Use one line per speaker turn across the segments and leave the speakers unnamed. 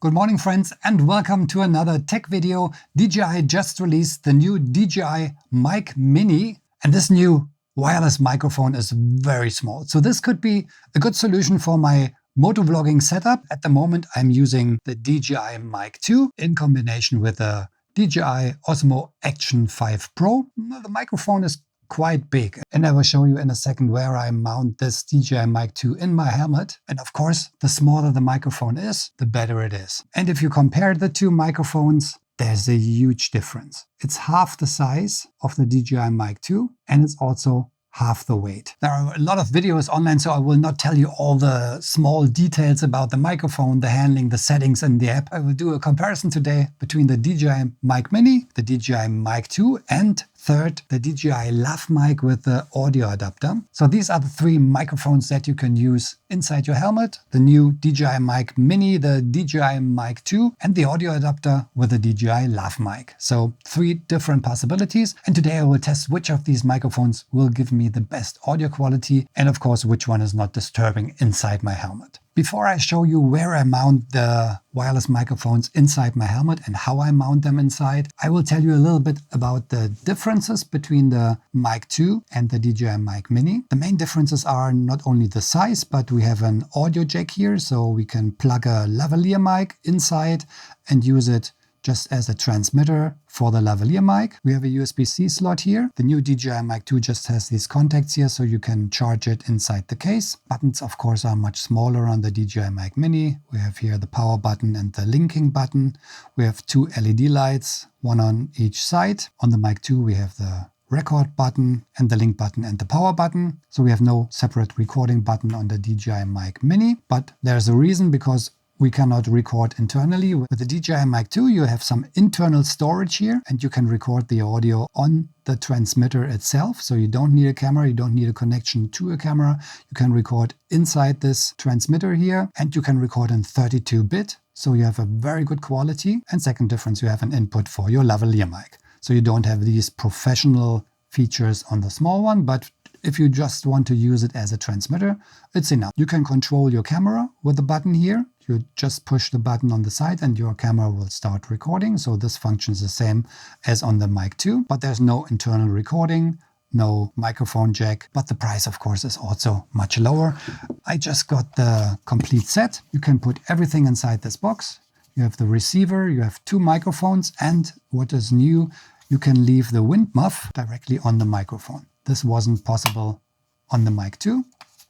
Good morning friends and welcome to another tech video. DJI just released the new DJI Mic Mini, and this new wireless microphone is very small. So this could be a good solution for my motovlogging setup. At the moment I'm using the DJI Mic 2 in combination with the DJI Osmo Action 5 Pro. The microphone is quite big, and I will show you in a second where I mount this DJI Mic 2 in my helmet. And of course, the smaller the microphone is, the better it is. And if you compare the two microphones, there's a huge difference. It's half the size of the DJI Mic 2, and it's also half the weight. There are a lot of videos online, so I will not tell you all the small details about the microphone, the handling, the settings in the app. I will do a comparison today between the DJI Mic Mini, the DJI Mic 2, and third, the DJI Lav Mic with the audio adapter. So these are the three microphones that you can use inside your helmet: the new DJI Mic Mini, the DJI Mic 2, and the audio adapter with the DJI Lav Mic. So three different possibilities. And today I will test which of these microphones will give me the best audio quality, and of course which one is not disturbing inside my helmet. Before I show you where I mount the wireless microphones inside my helmet and how I mount them inside, I will tell you a little bit about the differences between the Mic 2 and the DJI Mic Mini. The main differences are not only the size, but we have an audio jack here, so we can plug a lavalier mic inside and use it just as a transmitter for the lavalier mic. We have a USB-C slot here. The new DJI Mic 2 just has these contacts here, so you can charge it inside the case. Buttons, of course, are much smaller on the DJI Mic Mini. We have here the power button and the linking button. We have two LED lights, one on each side. On the Mic 2, we have the record button and the link button and the power button. So we have no separate recording button on the DJI Mic Mini, but there's a reason, because we cannot record internally. With the DJI Mic 2, you have some internal storage here, and you can record the audio on the transmitter itself. So you don't need a camera, you don't need a connection to a camera. You can record inside this transmitter here, and you can record in 32-bit. So you have a very good quality. And second difference, you have an input for your lavalier mic. So you don't have these professional features on the small one, but if you just want to use it as a transmitter, it's enough. You can control your camera with the button here. You just push the button on the side and your camera will start recording. So this functions the same as on the Mic 2, but there's no internal recording, no microphone jack, but the price of course is also much lower. I just got the complete set. You can put everything inside this box. You have the receiver, you have two microphones, and what is new, you can leave the wind muff directly on the microphone. This wasn't possible on the Mic 2,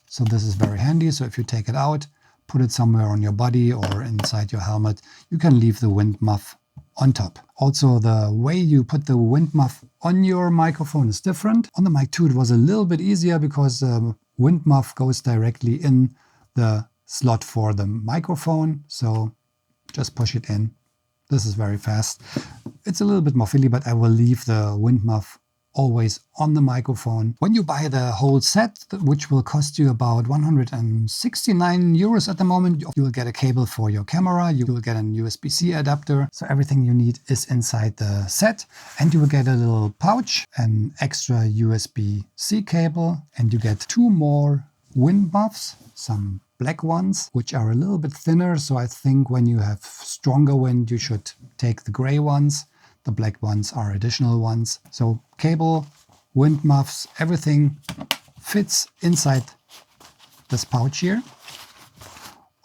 so this is very handy. So if you take it out, put it somewhere on your body or inside your helmet, you can leave the wind muff on top. Also, the way you put the wind muff on your microphone is different. On the Mic 2 it was a little bit easier because wind muff goes directly in the slot for the microphone, so just push it in. This is very fast. It's a little bit more fiddly, but I will leave the wind muff always on the microphone. When you buy the whole set, which will cost you about 169 euros at the moment, you will get a cable for your camera, you will get an USB-C adapter, so everything you need is inside the set, and you will get a little pouch, an extra USB-C cable, and you get two more wind muffs, some black ones, which are a little bit thinner, so I think when you have stronger wind, you should take the gray ones. The black ones are additional ones. So cable, wind muffs, everything fits inside this pouch here.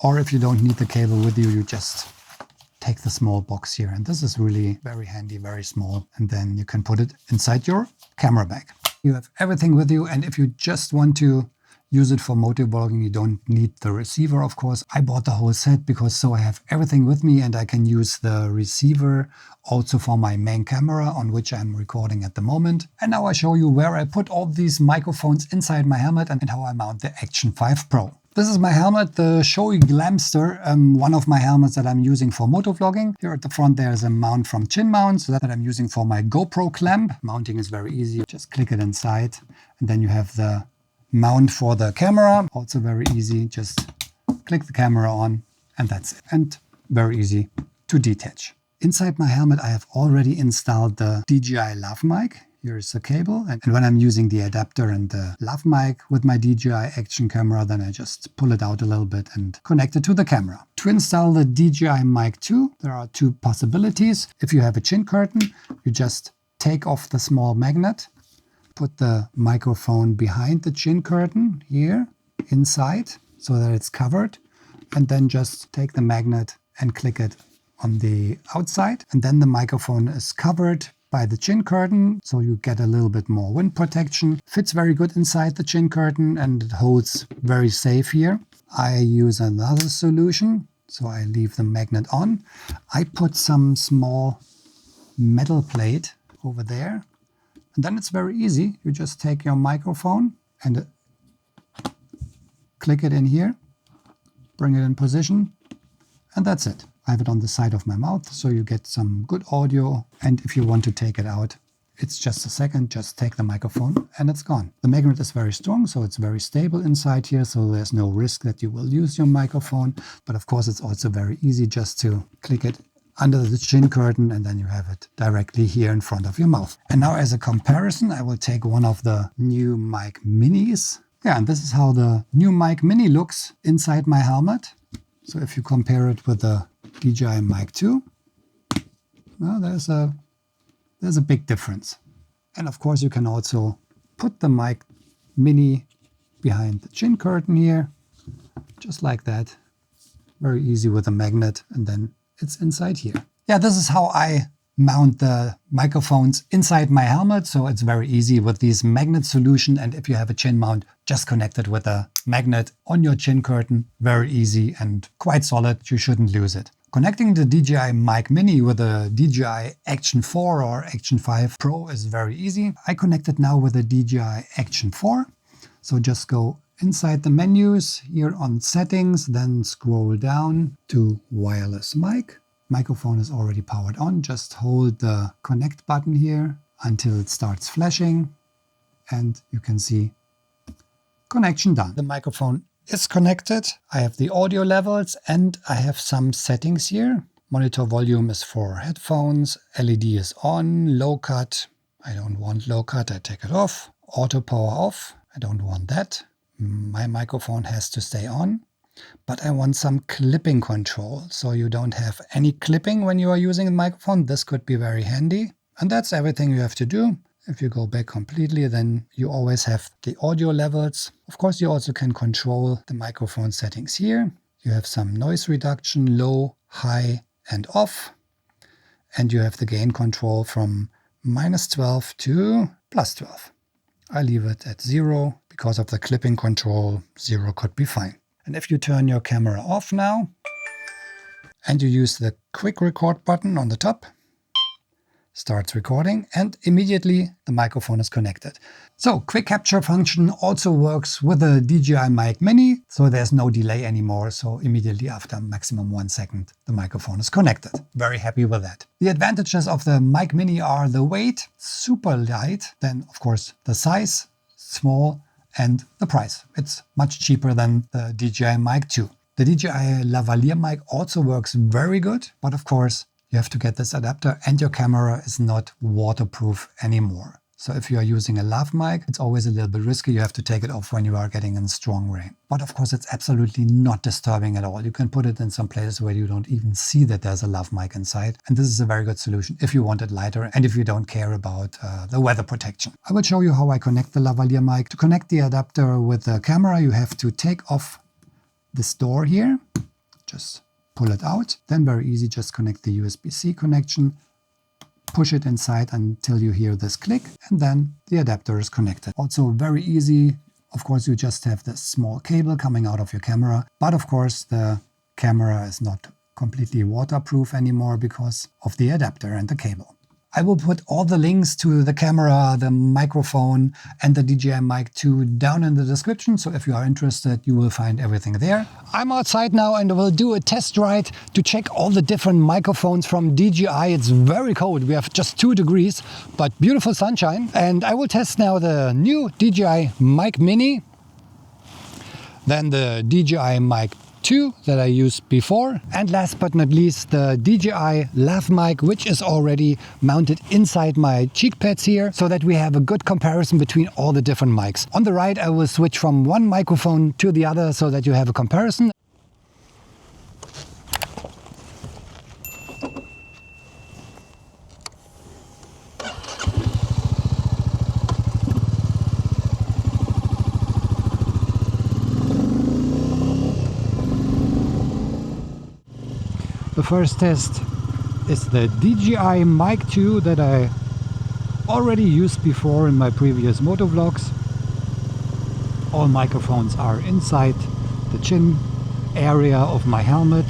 Or if you don't need the cable with you, you just take the small box here. And this is really very handy, very small. And then you can put it inside your camera bag. You have everything with you. And if you just want to use it for motovlogging, you don't need the receiver, of course. I bought the whole set because so I have everything with me and I can use the receiver also for my main camera on which I'm recording at the moment. And now I show you where I put all these microphones inside my helmet and how I mount the Action 5 Pro. This is my helmet, the Shoei Glamster, one of my helmets that I'm using for motovlogging. Here at the front there is a mount from Chin Mount, so that I'm using for my GoPro clamp. Mounting is very easy, just click it inside, and then you have the mount for the camera, also very easy, just click the camera on and that's it, and very easy to detach. Inside my helmet I have already installed the DJI Lav Mic. Here's the cable, and when I'm using the adapter and the lav mic with my DJI action camera, then I just pull it out a little bit and connect it to the camera. To install the DJI Mic 2, there are two possibilities. If you have a chin curtain, you just take off the small magnet, put the microphone behind the chin curtain here inside so that it's covered, and then just take the magnet and click it on the outside, and then the microphone is covered by the chin curtain, so you get a little bit more wind protection. Fits very good inside the chin curtain and it holds very safe here. I use another solution, so I leave the magnet on. I put some small metal plate over there, and then it's very easy. You just take your microphone and click it in here, bring it in position, and that's it. I have it on the side of my mouth, so you get some good audio. And if you want to take it out, it's just a second, just take the microphone and it's gone. The magnet is very strong, so it's very stable inside here, so there's no risk that you will lose your microphone. But of course, it's also very easy just to click it under the chin curtain and then you have it directly here in front of your mouth. And now as a comparison, I will take one of the new Mic Minis. Yeah, and this is how the new Mic Mini looks inside my helmet. So if you compare it with the DJI Mic 2, well, there's a big difference. And of course you can also put the Mic Mini behind the chin curtain here, just like that. Very easy with a magnet, and then it's inside here. Yeah, this is how I mount the microphones inside my helmet. So it's very easy with these magnet solution. And if you have a chin mount, just connect it with a magnet on your chin curtain. Very easy and quite solid. You shouldn't lose it. Connecting the DJI Mic Mini with a DJI Action 4 or Action 5 Pro is very easy. I connect it now with the DJI Action 4. So just go inside the menus here on settings, then scroll down to wireless mic. Microphone is already powered on. Just hold the connect button here until it starts flashing and you can see connection done. The microphone is connected. I have the audio levels and I have some settings here. Monitor volume is for headphones. LED is on. Low cut. I don't want low cut. I take it off. Auto power off. I don't want that. My microphone has to stay on. But I want some clipping control, so you don't have any clipping when you are using the microphone. This could be very handy. And that's everything you have to do. If you go back completely, then you always have the audio levels. Of course, you also can control the microphone settings here. You have some noise reduction, low, high, and off. And you have the gain control from -12 to +12. I leave it at 0 because of the clipping control. 0 could be fine. And if you turn your camera off now and you use the quick record button on the top, starts recording and immediately the microphone is connected. So quick capture function also works with the DJI Mic Mini, so there's no delay anymore. So immediately after maximum 1 second, the microphone is connected. Very happy with that. The advantages of the Mic Mini are the weight, super light, then of course the size, small, and the price. It's much cheaper than the DJI Mic 2. The DJI lavalier mic also works very good, but of course you have to get this adapter and your camera is not waterproof anymore. So if you are using a lav mic, it's always a little bit risky. You have to take it off when you are getting in strong rain. But of course, it's absolutely not disturbing at all. You can put it in some places where you don't even see that there's a lav mic inside. And this is a very good solution if you want it lighter and if you don't care about the weather protection. I will show you how I connect the lavalier mic. To connect the adapter with the camera, you have to take off this door here. Just pull it out. Then very easy, just connect the USB-C connection. Push it inside until you hear this click, and then the adapter is connected. Also very easy. Of course, you just have this small cable coming out of your camera, but of course the camera is not completely waterproof anymore because of the adapter and the cable. I will put all the links to the camera, the microphone and the DJI Mic 2 down in the description. So if you are interested, you will find everything there. I'm outside now and will do a test ride to check all the different microphones from DJI. It's very cold. We have just 2 degrees, but beautiful sunshine. And I will test now the new DJI Mic Mini, then the DJI Mic 2 that I used before. And last but not least, the DJI Lav Mic, which is already mounted inside my cheek pads here, so that we have a good comparison between all the different mics. On the right, I will switch from one microphone to the other so that you have a comparison. The first test is the DJI Mic 2 that I already used before in my previous motovlogs. All microphones are inside the chin area of my helmet.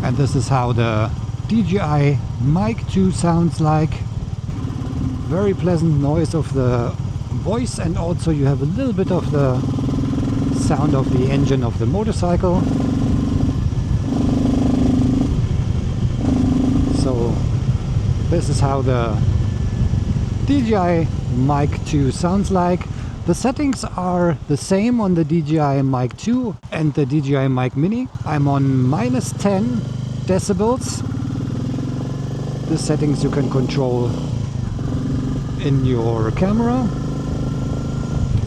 And this is how the DJI Mic 2 sounds like. Very pleasant noise of the voice, and also you have a little bit of the sound of the engine of the motorcycle. So this is how the DJI Mic 2 sounds like. The settings are the same on the DJI Mic 2 and the DJI Mic Mini. I'm on -10 decibels. The settings you can control in your camera.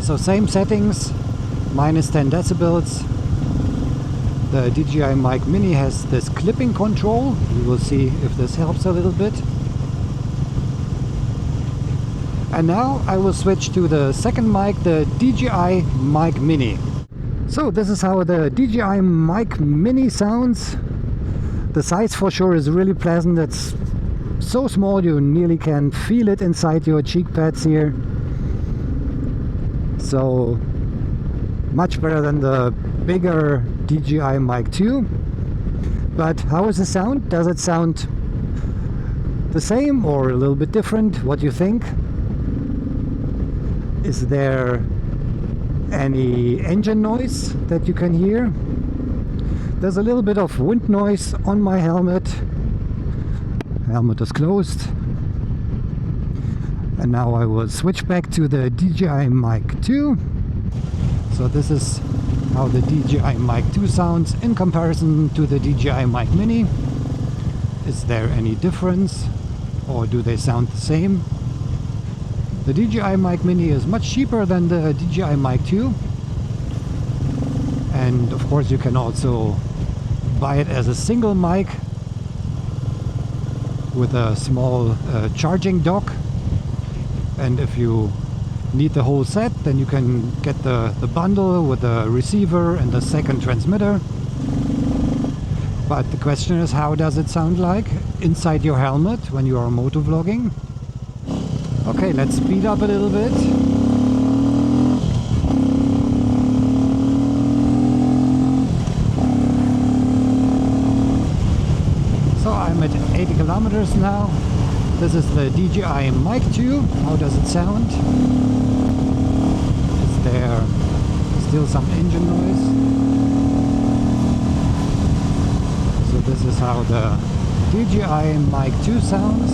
So same settings, -10 decibels. The DJI Mic Mini has this clipping control. We will see if this helps a little bit. And now I will switch to the second mic, the DJI Mic Mini. So this is how the DJI Mic Mini sounds. The size for sure is really pleasant. It's so small you nearly can feel it inside your cheek pads here. So much better than the bigger DJI Mic 2. But how is the sound? Does it sound the same or a little bit different? What do you think? Is there any engine noise that you can hear? There's a little bit of wind noise on my helmet. Helmet is closed. And now I will switch back to the DJI Mic 2. So this is how the DJI Mic 2 sounds in comparison to the DJI Mic Mini. Is there any difference, or do they sound the same? The DJI Mic Mini is much cheaper than the DJI Mic 2. And of course you can also buy it as a single mic with a small charging dock. And if you need the whole set, then you can get the bundle with the receiver and the second transmitter. But the question is, how does it sound like inside your helmet when you are motovlogging? Okay, let's speed up a little bit. So I'm at 80 kilometers now. This is the DJI Mic 2. How does it sound? Is there still some engine noise? So this is how the DJI Mic 2 sounds.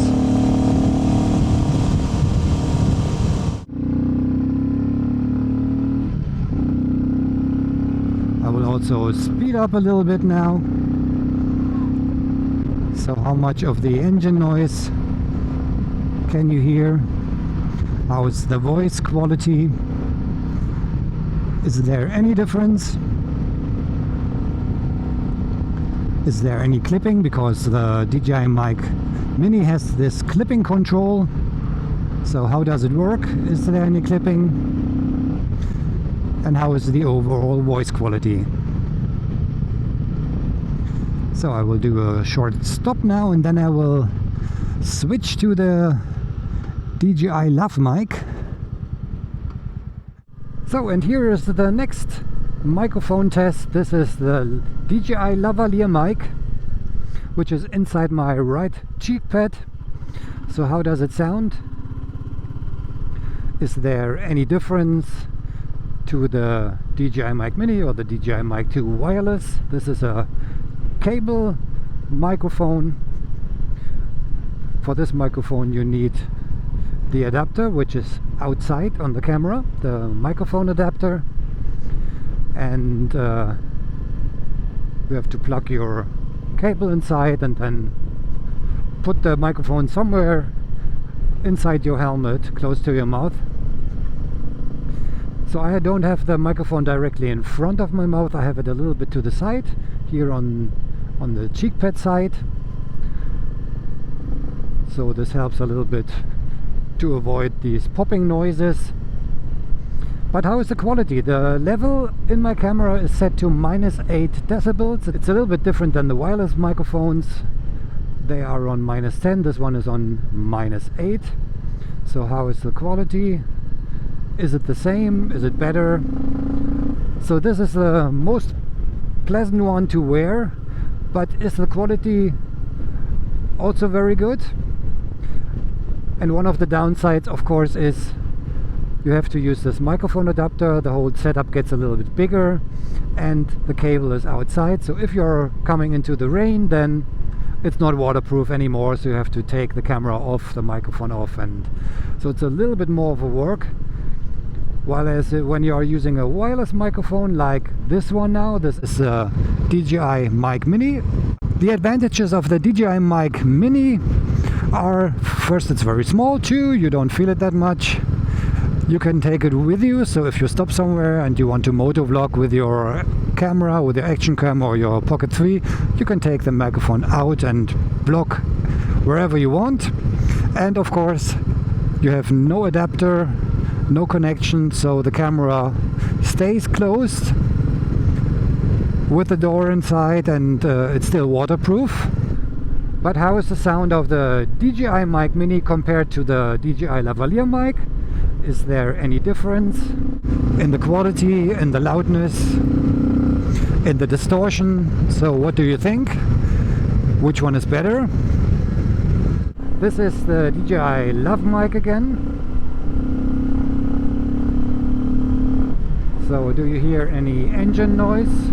I will also speed up a little bit now. So how much of the engine noise can you hear? How is the voice quality? Is there any difference? Is there any clipping? Because the DJI Mic Mini has this clipping control. So how does it work? Is there any clipping? And how is the overall voice quality? So I will do a short stop now, and then I will switch to the DJI Lav Mic. So, and here is the next microphone test. This is the DJI lavalier mic, which is inside my right cheek pad. So how does it sound? Is there any difference to the DJI Mic Mini or the DJI Mic 2 wireless? This is a cable microphone. For this microphone you need the adapter, which is outside on the camera, the microphone adapter. and you have to plug your cable inside and then put the microphone somewhere inside your helmet, close to your mouth. So I don't have the microphone directly in front of my mouth, I have it a little bit to the side, here on the cheek pad side. So this helps a little bit to avoid these popping noises. But how is the quality? The level in my camera is set to -8 decibels. It's a little bit different than the wireless microphones. They are on -10, this one is on -8. So how is the quality? Is it the same? Is it better? So this is the most pleasant one to wear, but is the quality also very good? And one of the downsides, of course, is you have to use this microphone adapter. The whole setup gets a little bit bigger and the cable is outside. So if you're coming into the rain, then it's not waterproof anymore. So you have to take the camera off, the microphone off. And so it's a little bit more of a work. While when you are using a wireless microphone like this one now, this is a DJI Mic Mini. The advantages of the DJI Mic Mini are, first, it's very small. Two, you don't feel it that much. You can take it with you, so if you stop somewhere and you want to motovlog with your camera, with your action cam or your Pocket 3, you can take the microphone out and vlog wherever you want. And of course, you have no adapter, no connection, so the camera stays closed with the door inside, and it's still waterproof. But how is the sound of the DJI Mic Mini compared to the DJI lavalier mic? Is there any difference in the quality, in the loudness, in the distortion? So what do you think? Which one is better? This is the DJI Lav mic again. So do you hear any engine noise?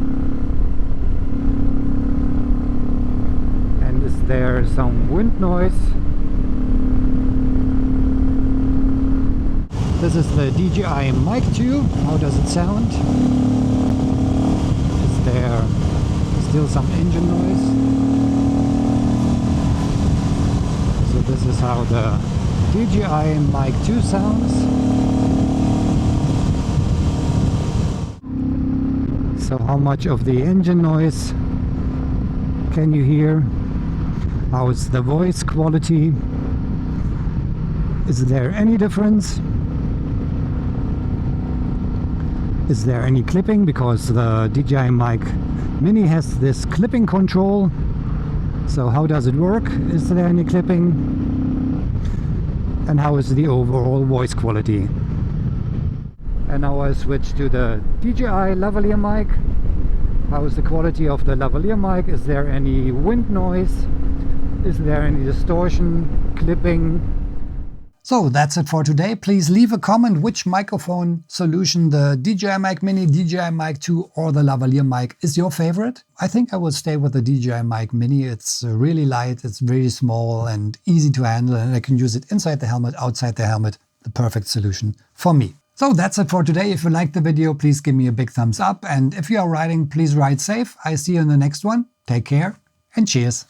And is there some wind noise? This is the DJI Mic 2. How does it sound? Is there still some engine noise? So this is how the DJI Mic 2 sounds. So how much of the engine noise can you hear? How is the voice quality? Is there any difference? Is there any clipping? Because the DJI Mic Mini has this clipping control. So how does it work? Is there any clipping? And how is the overall voice quality? And now I switch to the DJI lavalier mic. How is the quality of the lavalier mic? Is there any wind noise? Is there any distortion, clipping? So that's it for today. Please leave a comment which microphone solution, the DJI Mic Mini, DJI Mic 2 or the lavalier mic, is your favorite. I think I will stay with the DJI Mic Mini. It's really light, it's very small and easy to handle, and I can use it inside the helmet, outside the helmet. The perfect solution for me. So that's it for today. If you liked the video, please give me a big thumbs up. And if you are riding, please ride safe. I see you in the next one. Take care and cheers.